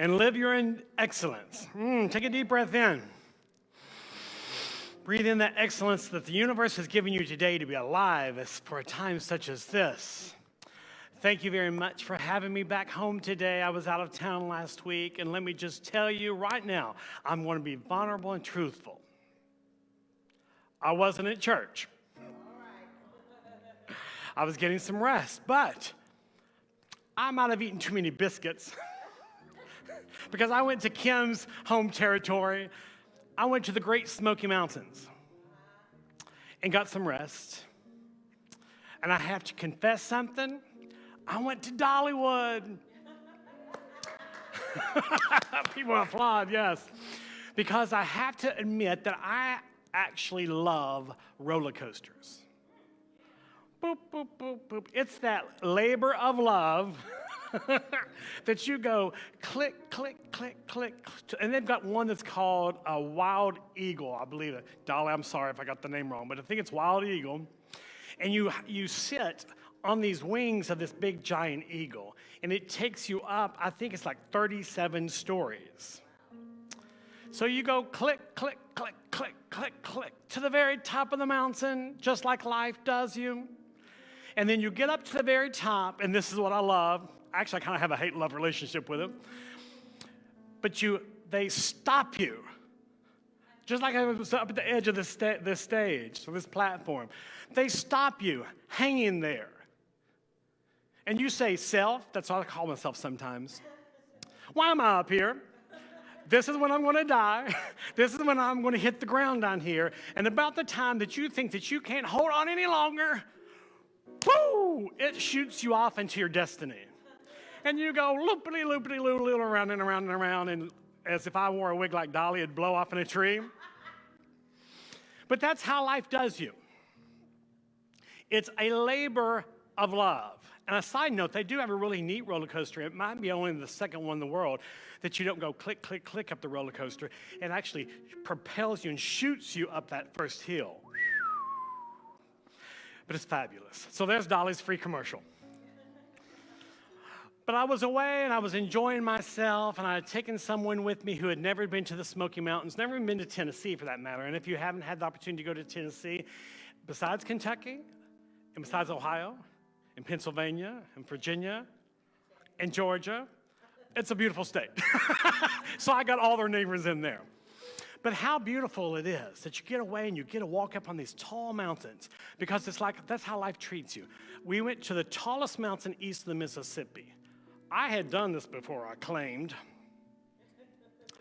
and live your excellence. Take a deep breath in. Breathe in that excellence that the universe has given you today to be alive for a time such as this. Thank you very much for having me back home today. I was out of town last week, and let me just tell you right now, I'm going to be vulnerable and truthful. I wasn't at church. I was getting some rest, but I might have eaten too many biscuits because I went to Kim's home territory. I went to the Great Smoky Mountains and got some rest. And I have to confess something. I went to Dollywood. People applaud, yes. Because I have to admit that I actually love roller coasters. Boop, boop, boop, boop. It's that labor of love that you go click, click, click, click. And they've got one that's called a Wild Eagle, I believe it. Dolly, I'm sorry if I got the name wrong, but I think it's Wild Eagle. And you sit on these wings of this big giant eagle, and it takes you up, I think it's like 37 stories. So you go click, click, click, click, click, click to the very top of the mountain, just like life does you. And then you get up to the very top, and this is what I love. Actually, I kind of have a hate-love relationship with it. But they stop you. Just like I was up at the edge of this stage, so this platform. They stop you hanging there. And you say, self, that's what I call myself sometimes. Why am I up here? This is when I'm going to die. This is when I'm going to hit the ground down here. And about the time that you think that you can't hold on any longer, whoo, it shoots you off into your destiny. And you go loopity-loopity-loo, around and around and around, and as if I wore a wig like Dolly, it'd blow off in a tree. But that's how life does you. It's a labor of love. And a side note, they do have a really neat roller coaster. It might be only the second one in the world that you don't go click, click, click up the roller coaster. It actually propels you and shoots you up that first hill. But it's fabulous. So there's Dolly's free commercial. But I was away and I was enjoying myself, and I had taken someone with me who had never been to the Smoky Mountains, never even been to Tennessee for that matter. And if you haven't had the opportunity to go to Tennessee, besides Kentucky and besides Ohio and Pennsylvania and Virginia and Georgia, it's a beautiful state. So I got all their neighbors in there. But how beautiful it is that you get away and you get to walk up on these tall mountains, because it's like that's how life treats you. We went to the tallest mountain east of the Mississippi. I had done this before, I claimed.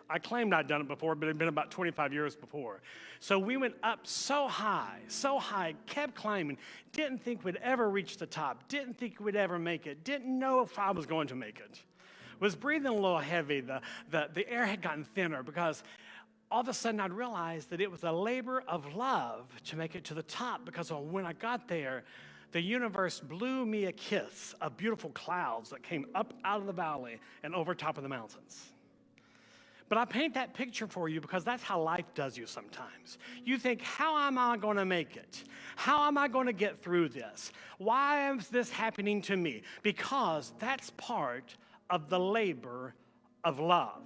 I'd done it before, but it had been about 25 years before. So we went up so high, kept climbing, didn't think we'd ever reach the top, didn't think we'd ever make it, didn't know if I was going to make it. Was breathing a little heavy, the air had gotten thinner, because all of a sudden I'd realized that it was a labor of love to make it to the top, because when I got there, the universe blew me a kiss of beautiful clouds that came up out of the valley and over top of the mountains. But I paint that picture for you because that's how life does you sometimes. You think, how am I going to make it? How am I going to get through this? Why is this happening to me? Because that's part of the labor of love.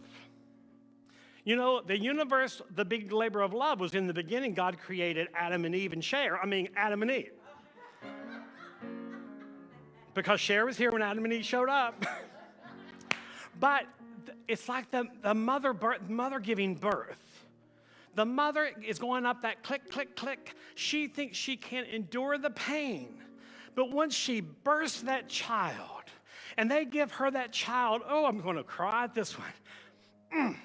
You know, the universe, the big labor of love was in the beginning. God created Adam and Eve and Adam and Eve. Because Cher was here when Adam and Eve showed up. But it's like the mother giving birth. The mother is going up that click, click, click. She thinks she can't endure the pain. But once she bursts that child, and they give her that child, oh, I'm going to cry at this one.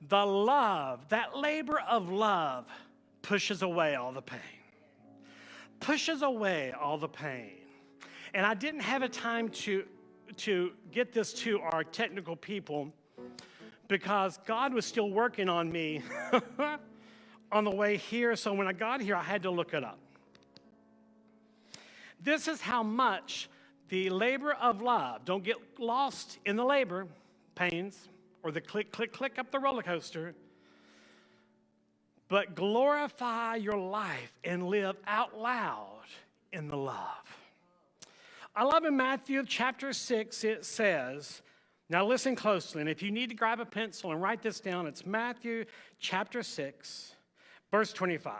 The love, that labor of love, pushes away all the pain. Pushes away all the pain. And I didn't have a time to get this to our technical people, because God was still working on me on the way here. So when I got here, I had to look it up. This is how much the labor of love, don't get lost in the labor pains or the click, click, click up the roller coaster, but glorify your life and live out loud in the love. I love in Matthew chapter 6, it says Now listen closely, and if you need to grab a pencil and write this down, it's Matthew chapter 6, verse 25.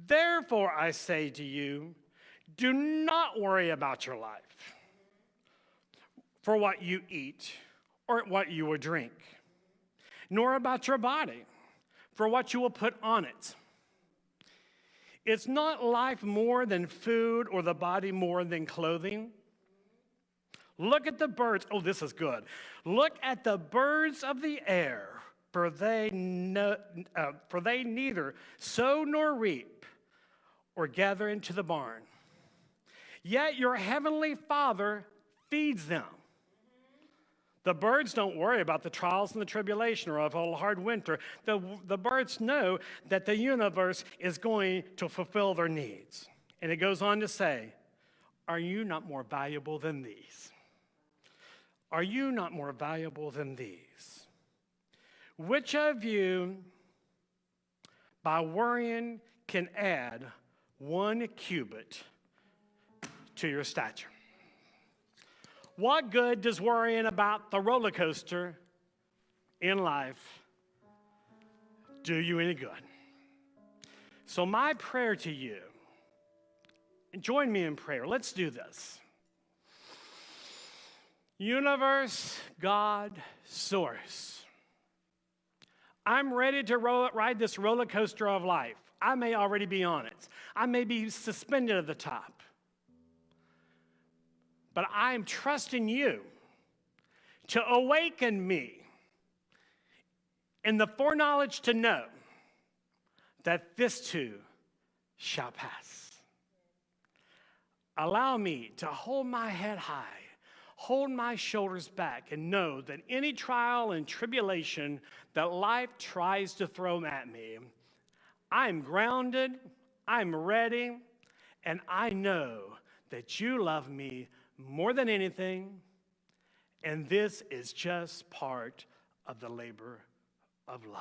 Therefore I say to you, do not worry about your life, for what you eat or what you will drink, nor about your body, for what you will put on it. Is not life more than food, or the body more than clothing? Look at the birds. Oh, this is good. Look at the birds of the air, for they neither sow nor reap or gather into the barn. Yet your heavenly Father feeds them. The birds don't worry about the trials and the tribulation or of a hard winter. The birds know that the universe is going to fulfill their needs. And it goes on to say, are you not more valuable than these? Are you not more valuable than these? Which of you, by worrying, can add 1 cubit to your stature? What good does worrying about the roller coaster in life do you any good? So my prayer to you, and join me in prayer. Let's do this. Universe, God, source. I'm ready to ride this roller coaster of life. I may already be on it. I may be suspended at the top. But I'm trusting you to awaken me in the foreknowledge to know that this too shall pass. Allow me to hold my head high, hold my shoulders back, and know that any trial and tribulation that life tries to throw at me, I'm grounded, I'm ready, and I know that you love me more than anything, and this is just part of the labor of love.